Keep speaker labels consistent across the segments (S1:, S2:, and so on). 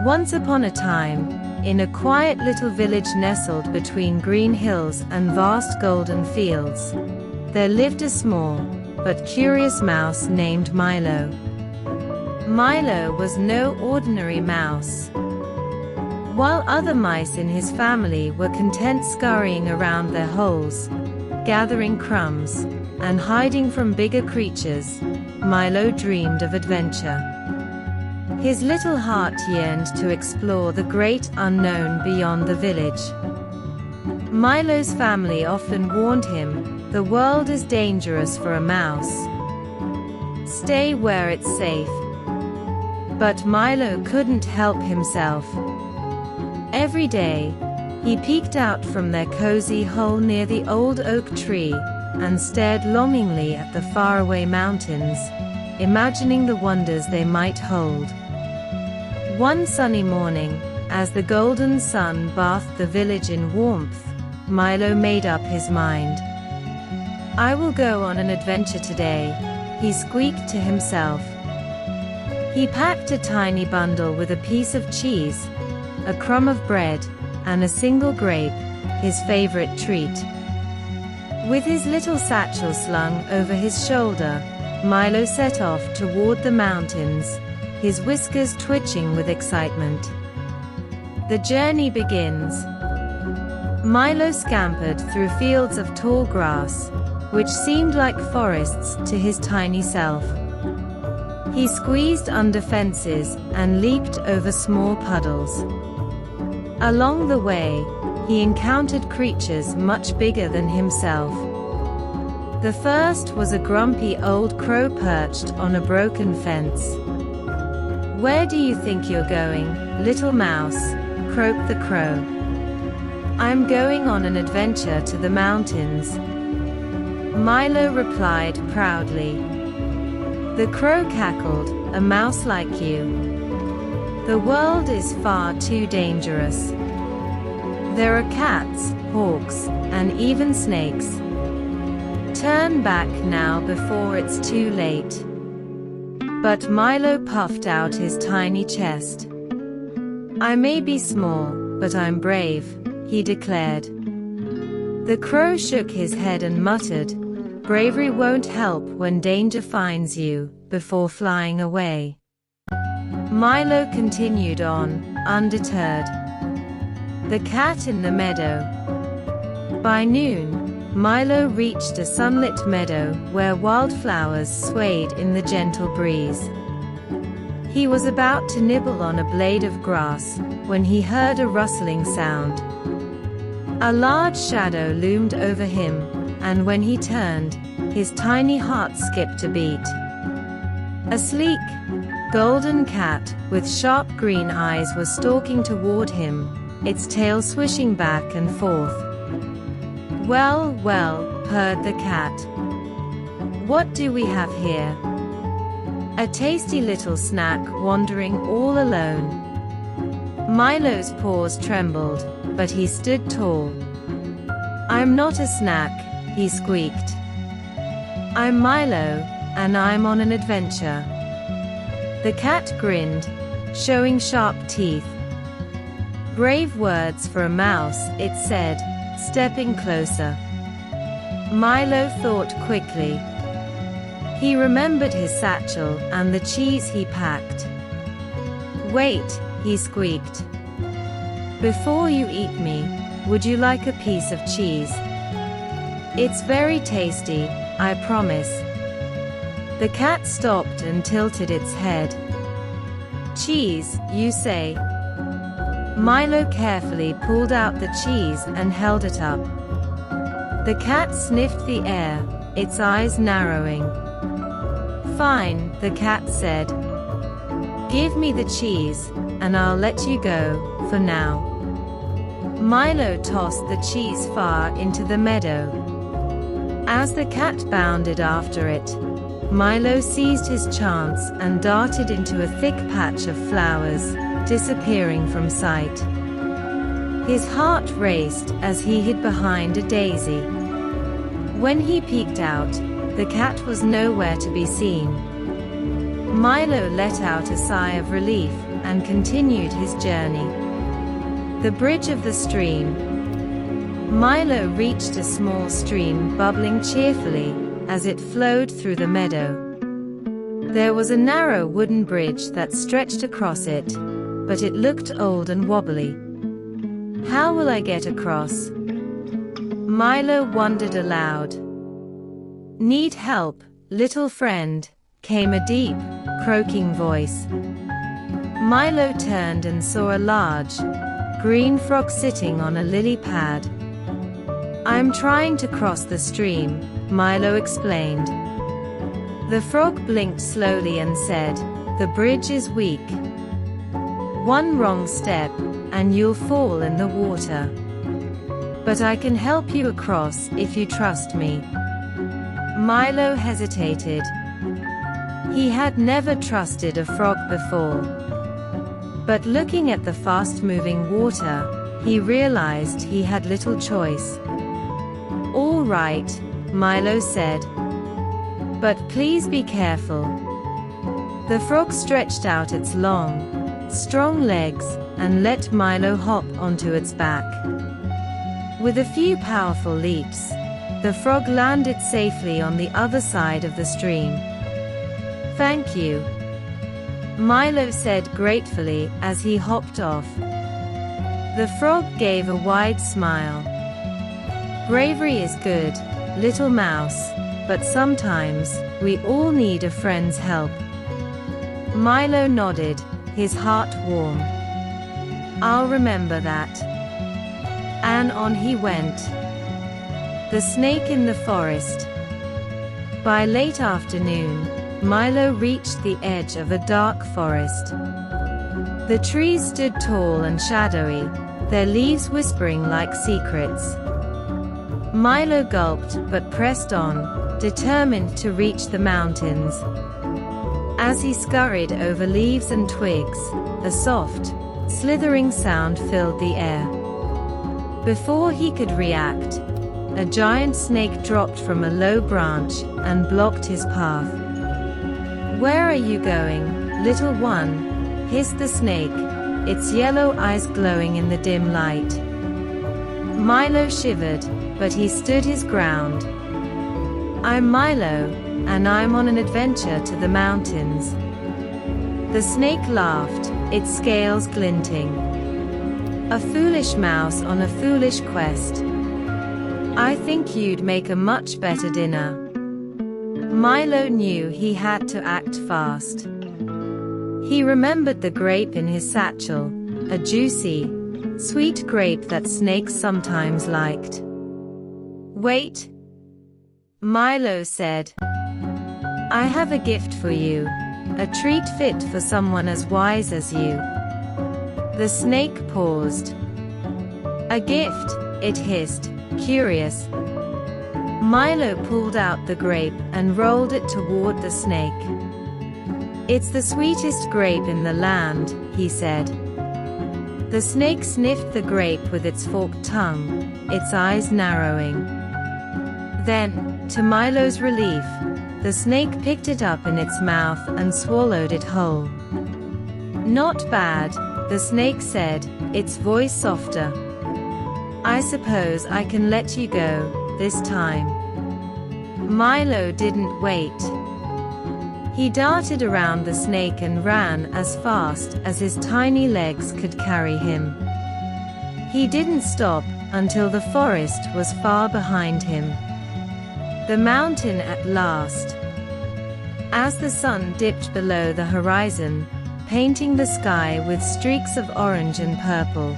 S1: Once upon a time, in a quiet little village nestled between green hills and vast golden fields, there lived a small, but curious mouse named Milo. Milo was no ordinary mouse. While other mice in his family were content scurrying around their holes, gathering crumbs, and hiding from bigger creatures, Milo dreamed of adventure. His little heart yearned to explore the great unknown beyond the village. Milo's family often warned him, "The world is dangerous for a mouse. Stay where it's safe." But Milo couldn't help himself. Every day, he peeked out from their cozy hole near the old oak tree and stared longingly at the faraway mountains, imagining the wonders they might hold. One sunny morning, as the golden sun bathed the village in warmth, Milo made up his mind. "I will go on an adventure today," he squeaked to himself. He packed a tiny bundle with a piece of cheese, a crumb of bread, and a single grape, his favorite treat. With his little satchel slung over his shoulder, Milo set off toward the mountains, his whiskers twitching with excitement. The journey begins. Milo scampered through fields of tall grass, which seemed like forests to his tiny self. He squeezed under fences and leaped over small puddles. Along the way, he encountered creatures much bigger than himself. The first was a grumpy old crow perched on a broken fence. "Where do you think you're going, little mouse?" croaked the crow. "I'm going on an adventure to the mountains," Milo replied proudly. The crow cackled, "A mouse like you. The world is far too dangerous. There are cats, hawks, and even snakes. Turn back now before it's too late." But Milo puffed out his tiny chest. "I may be small, but I'm brave," he declared. The crow shook his head and muttered, "Bravery won't help when danger finds you," before flying away. Milo continued on, undeterred. The cat in the meadow. By noon, Milo reached a sunlit meadow where wildflowers swayed in the gentle breeze. He was about to nibble on a blade of grass when he heard a rustling sound. A large shadow loomed over him, and when he turned, his tiny heart skipped a beat. A sleek, golden cat with sharp green eyes was stalking toward him, its tail swishing back and forth. "Well, well," purred the cat. "What do we have here?" A tasty little snack wandering all alone. Milo's paws trembled, but he stood tall. "I'm not a snack," he squeaked. "I'm Milo, and I'm on an adventure." The cat grinned, showing sharp teeth. "Brave words for a mouse," it said, stepping closer. Milo thought quickly. He remembered his satchel and the cheese he packed. "Wait," he squeaked. "Before you eat me, would you like a piece of cheese? It's very tasty, I promise." The cat stopped and tilted its head. "Cheese, you say?" Milo carefully pulled out the cheese and held it up. The cat sniffed the air, its eyes narrowing. "Fine," the cat said. "Give me the cheese, and I'll let you go, for now." Milo tossed the cheese far into the meadow. As the cat bounded after it, Milo seized his chance and darted into a thick patch of flowers, disappearing from sight. His heart raced as he hid behind a daisy. When he peeked out, the cat was nowhere to be seen. Milo let out a sigh of relief, and continued his journey. The bridge of the stream. Milo reached a small stream bubbling cheerfully as it flowed through the meadow. There was a narrow wooden bridge that stretched across it, but it looked old and wobbly. How will I get across? Milo wondered aloud. Need help, little friend, came a deep, croaking voice. Milo turned and saw a large, green frog sitting on a lily pad. I'm trying to cross the stream, Milo explained. The frog blinked slowly and said, the bridge is weak. One wrong step, and you'll fall in the water. But I can help you across if you trust me. Milo hesitated. He had never trusted a frog before. But looking at the fast-moving water, he realized he had little choice. All right, Milo said. But please be careful. The frog stretched out its long, strong legs and let Milo hop onto its back. With a few powerful leaps, the frog landed safely on the other side of the stream. Thank you, Milo said gratefully as he hopped off. The frog gave a wide smile. Bravery is good, little mouse, but sometimes we all need a friend's help. Milo nodded, his heart warm. I'll remember that. And on he went. The snake in the forest. By late afternoon, Milo reached the edge of a dark forest. The trees stood tall and shadowy, their leaves whispering like secrets. Milo gulped but pressed on, determined to reach the mountains. As he scurried over leaves and twigs, a soft, slithering sound filled the air. Before he could react, a giant snake dropped from a low branch and blocked his path. Where are you going, little one? Hissed the snake, its yellow eyes glowing in the dim light. Milo shivered, but he stood his ground. I'm Milo, and I'm on an adventure to the mountains. The snake laughed, its scales glinting. A foolish mouse on a foolish quest. I think you'd make a much better dinner. Milo knew he had to act fast. He remembered the grape in his satchel, a juicy, sweet grape that snakes sometimes liked. Wait, Milo said. I have a gift for you, a treat fit for someone as wise as you. The snake paused. A gift, it hissed, curious. Milo pulled out the grape and rolled it toward the snake. It's the sweetest grape in the land, he said. The snake sniffed the grape with its forked tongue, its eyes narrowing. Then, to Milo's relief, the snake picked it up in its mouth and swallowed it whole. Not bad, the snake said, its voice softer. I suppose I can let you go, this time. Milo didn't wait. He darted around the snake and ran as fast as his tiny legs could carry him. He didn't stop until the forest was far behind him. The mountain at last. As the sun dipped below the horizon, painting the sky with streaks of orange and purple,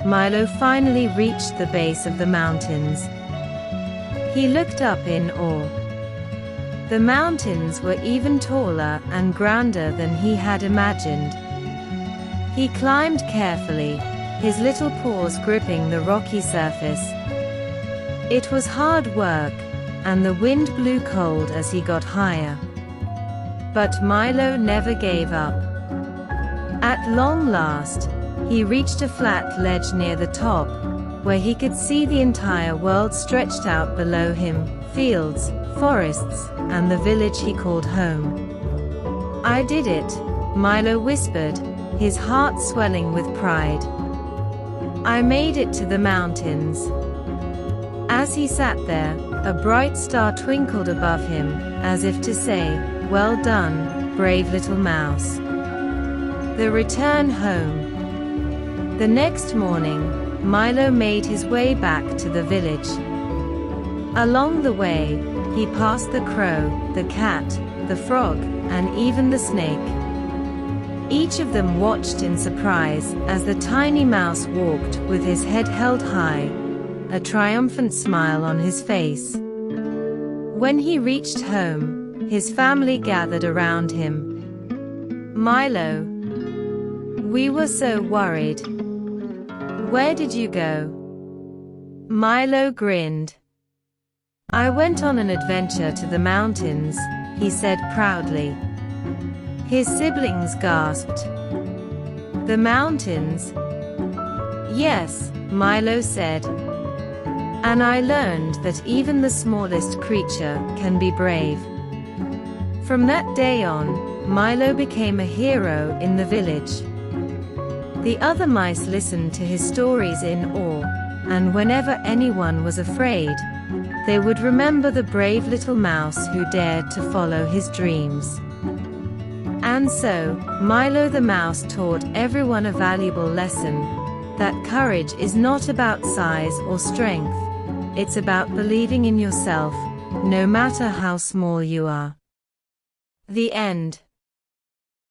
S1: Milo finally reached the base of the mountains. He looked up in awe. The mountains were even taller and grander than he had imagined. He climbed carefully, his little paws gripping the rocky surface. It was hard work, and the wind blew cold as he got higher. But Milo never gave up. At long last, he reached a flat ledge near the top, where he could see the entire world stretched out below him, fields, forests, and the village he called home. I did it, Milo whispered, his heart swelling with pride. I made it to the mountains. As he sat there, a bright star twinkled above him, as if to say, "Well done, brave little mouse." The return home. The next morning, Milo made his way back to the village. Along the way, he passed the crow, the cat, the frog, and even the snake. Each of them watched in surprise as the tiny mouse walked with his head held high, a triumphant smile on his face. When he reached home, his family gathered around him. "Milo, we were so worried. Where did you go?" Milo grinned. "I went on an adventure to the mountains," he said proudly. His siblings gasped. "The mountains?" "Yes," Milo said. "And I learned that even the smallest creature can be brave." From that day on, Milo became a hero in the village. The other mice listened to his stories in awe, and whenever anyone was afraid, they would remember the brave little mouse who dared to follow his dreams. And so, Milo the mouse taught everyone a valuable lesson, that courage is not about size or strength, it's about believing in yourself, no matter how small you are. The end.